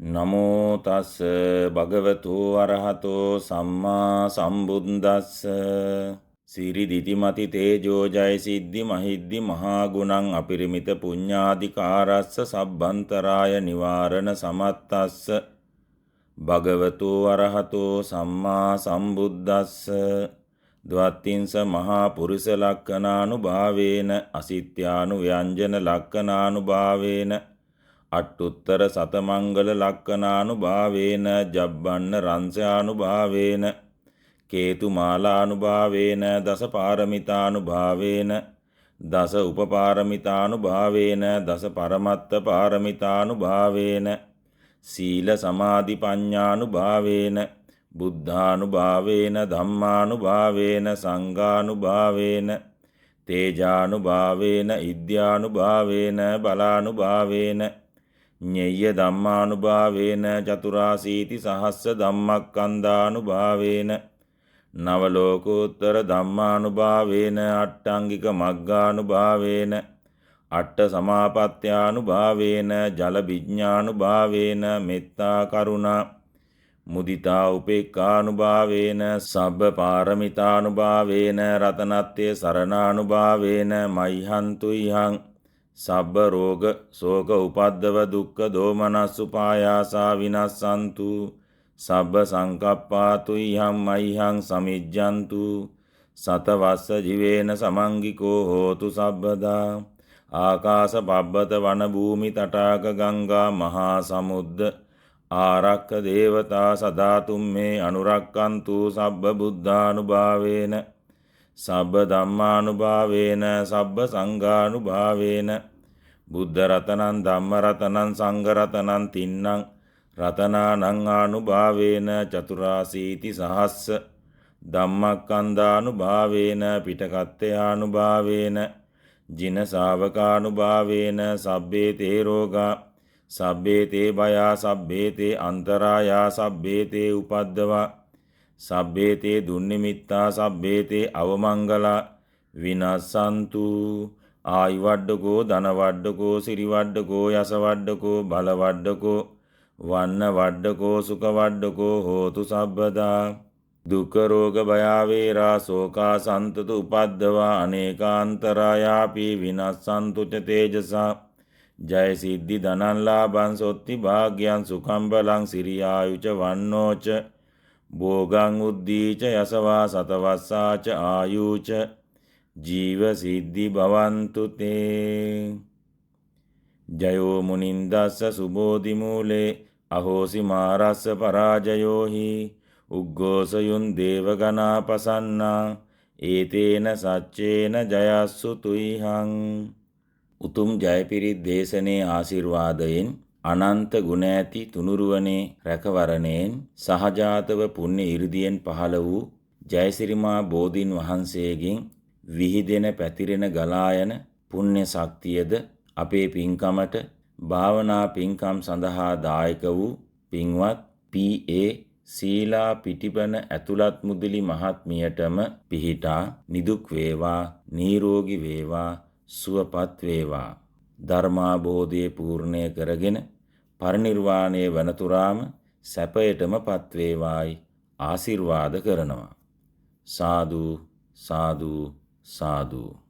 නමෝ තස් භගවතු අරහතෝ සම්මා සම්බුද්දස්ස සිරි දිතිමති තේජෝ ජය සිද්ධි මහිද්දි මහා ගුණං අපරිමිත පුඤ්ඤාධිකාරස්ස සබ්බන්තරාය නිවාරණ සමත්තස්ස භගවතු අරහතෝ සම්මා සම්බුද්දස්ස ද්වත්තිංස මහා පුරුෂ ලක්ඛනානුභාවේන අසිත්‍යානු ව්‍යංජන ලක්ඛනානුභාවේන අට්ඨුත්තර සතමංගල ලක්ඛනානුභාවේන ජබ්බන්න රංසානුභාවේන කේතුමාලානුභාවේන දස පාරමිතානුභාවේන දස උපපාරමිතානුභාවේන දස පරමත්ත පාරමිතානුභාවේන සීල සමාධි පඤ්ඤානුභාවේන බුද්ධානුභාවේන ධම්මානුභාවේන සංඝානුභාවේන තේජානුභාවේන ඉද්‍යානුභාවේන බලානුභාවේන ඤෙය්‍ය ධම්මානුභාවේන චතුරාසීති සහස්ස ධම්මක්ඛන්ධානුභාවේන නවලෝකෝත්තර ධම්මානුභාවේන අට්ඨංගික මග්ගානුභාවේන අට්ඨ සමාපත්ත්‍යානුභාවේන ජල විඥානුභාවේන මෙත්තා කරුණා මුදිතා උපේක්ඛානුභාවේන සබ්බ පාරමිතානුභාවේන රතනත්තේ සරණානුභාවේන මයිහන්තු ඉහං සබ්බ රෝග ශෝක උපද්දව දුක්ඛ දෝමනස්සුපායාසා විනස්සන්තු සබ්බ සංකප්පාතු ඉහං මයිහං සමිජ්ජන්තු සතවස්ස ජීවේන සමංගිකෝ හෝතු සබ්බදා ආකාශ පබ්බත වන භූමි තටාක ගංගා මහා සමුද්ද ආරක්ඛ දේවතා සදාතුම් මේ අනුරක්කන්තු සබ්බ බුද්ධානුභාවේන සබ්බ ධම්මානුභාවේන සබ්බ සංඝානුභාවේන බුද්ධ රතනං ධම්ම රතනං සංඝ රතනං තින්නං රතනානං ආනුභාවේන චතුරාසීති සහස්ස ධම්මක්ඛන්ධානුභාවේන පිටකත්තයානුභාවේන ජින ශාවකානුභාවේන සබ්බේ තේ රෝගා සබ්බේ තේ භයා සබ්බේ තේ අන්තරායා සබ්බේ තේ උපද්දවා සබ්බේ තේ දුන්නිමිත්තා සබ්බේ තේ අවමංගලා විනස්සන්තු ආයුවඩ්ඩකෝ ධනවඩ්ඩකෝ සිරිවඩ්ඩකෝ යසවඩ්ඩකෝ බලවඩ්ඩකෝ වන්න වඩ්ඩකෝ සුඛවඩ්ඩකෝ හෝතු සබ්බදා දුක්ඛ රෝග භය වේරා ශෝකා සන්තත උපද්දවා අනේකාන්තරායාපි විනස්සන්තු ච තේජසා ජය සිද්ධි ධනං ලාභං සොත්ති භාග්‍යං සුඛං බලං සිරියායුච වන්නෝච භෝගං උද්දීච යසවා සතවස්සාච ආයුච ජීව සිද්ධි භවන්තු තේ ජයෝ මුනින්දස්ස සුබෝධි මූලේ අහෝසි මාරස්ස පරාජයෝහි උග්ගෝසයුන් දේවගනා පසන්නා ඒතේන සච්චේන ජයස්සු තුයිහං උතුම් ජයපිරිත් දේශනේ ආශිර්වාදයෙන් අනන්ත ගුණ ඇති තුනුරුවනේ රැකවරණයෙන් සහජාතව පුණ්‍ය 이르දියෙන් පහළ වූ ජයසිරිමා බෝධීන් වහන්සේගෙන් විහිදෙන පැතිරෙන ගලායන පුණ්‍ය ශක්තියද අපේ පින්කමට භාවනා පින්කම් සඳහා දායක වූ පින්වත් පී.ඒ. සීලා පිටිපන ඇතුළත් මුදලි මහත්මියටම පිහිටා නිදුක් වේවා නිරෝගී වේවා සුවපත් වේවා ධර්මාබෝධයේ පූර්ණය කරගෙන පරිනිර්වාණය වනතුරාම සැපයටම පත් වේවායි ආශිර්වාද කරනවා සාදු සාදු සාදු